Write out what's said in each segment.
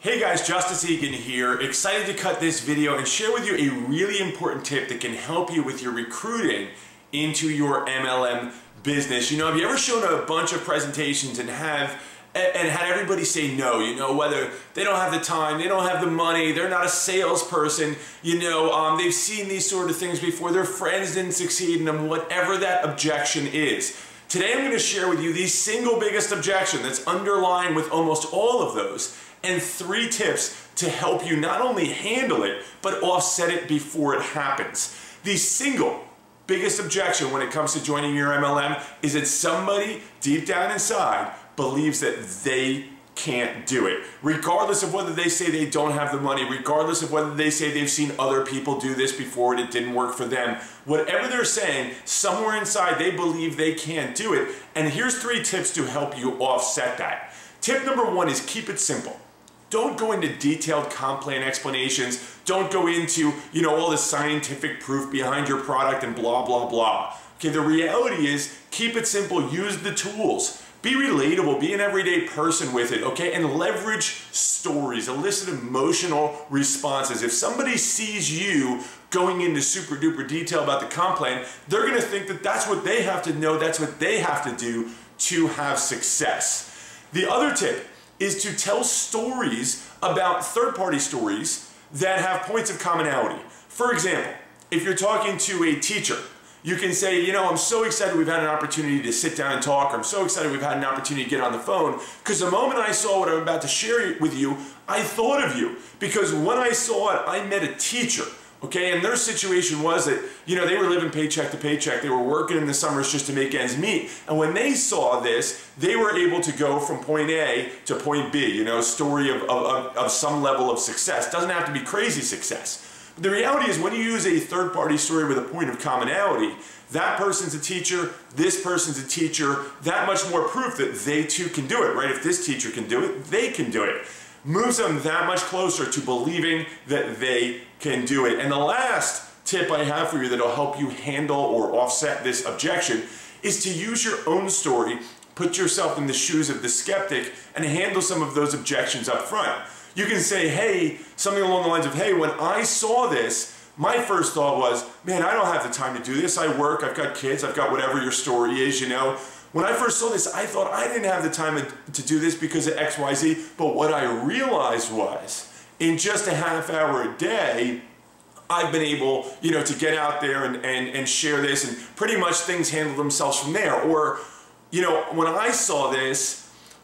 Hey guys, Justice Egan here, excited to cut this video and share with you a really important tip that can help you with your recruiting into your MLM business. You know, have you ever shown a bunch of presentations and had everybody say no, you know, whether they don't have the time, they don't have the money, they're not a salesperson, you know, they've seen these sort of things before, their friends didn't succeed in them, whatever that objection is. Today I'm going to share with you the single biggest objection that's underlying with almost all of those, and 3 tips to help you not only handle it, but offset it before it happens. The single biggest objection when it comes to joining your MLM is that somebody deep down inside believes that they can't do it. Regardless of whether they say they don't have the money, regardless of whether they say they've seen other people do this before and it didn't work for them, whatever they're saying, somewhere inside they believe they can't do it. And here's 3 tips to help you offset that. Tip number 1 is keep it simple. Don't go into detailed comp plan explanations. Don't go into, you know, all the scientific proof behind your product and blah, blah, blah. Okay, the reality is keep it simple. Use the tools. Be relatable, be an everyday person with it, okay? And leverage stories, elicit emotional responses. If somebody sees you going into super duper detail about the comp plan, they're gonna think that that's what they have to know, that's what they have to do to have success. The other tip is to tell stories about third-party stories that have points of commonality. For example, if you're talking to a teacher, you can say, you know, I'm so excited we've had an opportunity to sit down and talk, or I'm so excited we've had an opportunity to get on the phone, because the moment I saw what I'm about to share with you, I thought of you. Because when I saw it, I met a teacher, okay? And their situation was that, you know, they were living paycheck to paycheck. They were working in the summers just to make ends meet. And when they saw this, they were able to go from point A to point B, you know, story of some level of success. Doesn't have to be crazy success. The reality is when you use a third-party story with a point of commonality, that person's a teacher, this person's a teacher, that much more proof that they too can do it, right? If this teacher can do it, they can do it. Moves them that much closer to believing that they can do it. And the last tip I have for you that'll help you handle or offset this objection is to use your own story, put yourself in the shoes of the skeptic, and handle some of those objections up front. You can say, hey, something along the lines of, hey, when I saw this, my first thought was, man, I don't have the time to do this. I work, I've got kids, I've got whatever your story is, you know. When I first saw this, I thought I didn't have the time to do this because of X, Y, Z. But what I realized was, in just a half hour a day, I've been able, you know, to get out there and share this, and pretty much things handle themselves from there. Or, you know, when I saw this,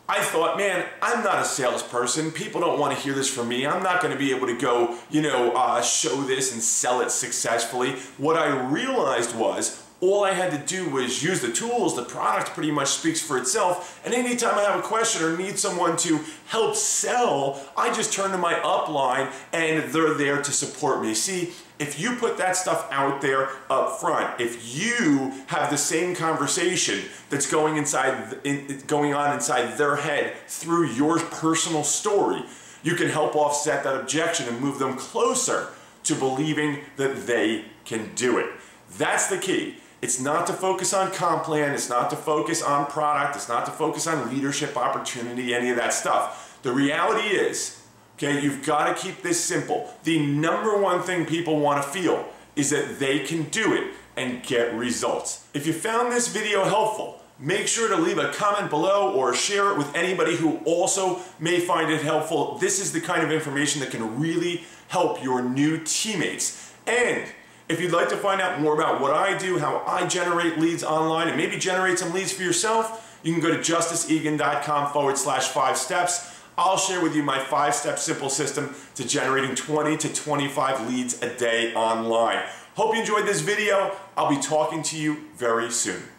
I thought, man, I'm not a salesperson. People don't want to hear this from me. I'm not going to be able to go, you know, show this and sell it successfully. What I realized was all I had to do was use the tools. The product pretty much speaks for itself. And anytime I have a question or need someone to help sell, I just turn to my upline and they're there to support me. See, if you put that stuff out there up front, if you have the same conversation that's going on inside their head through your personal story, you can help offset that objection and move them closer to believing that they can do it. That's the key. It's not to focus on comp plan, it's not to focus on product, it's not to focus on leadership opportunity, any of that stuff. The reality is, okay, you've got to keep this simple. The number 1 thing people want to feel is that they can do it and get results. If you found this video helpful, make sure to leave a comment below or share it with anybody who also may find it helpful. This is the kind of information that can really help your new teammates. And if you'd like to find out more about what I do, how I generate leads online, and maybe generate some leads for yourself, you can go to justiceegan.com/5 steps. I'll share with you my 5-step simple system to generating 20 to 25 leads a day online. Hope you enjoyed this video. I'll be talking to you very soon.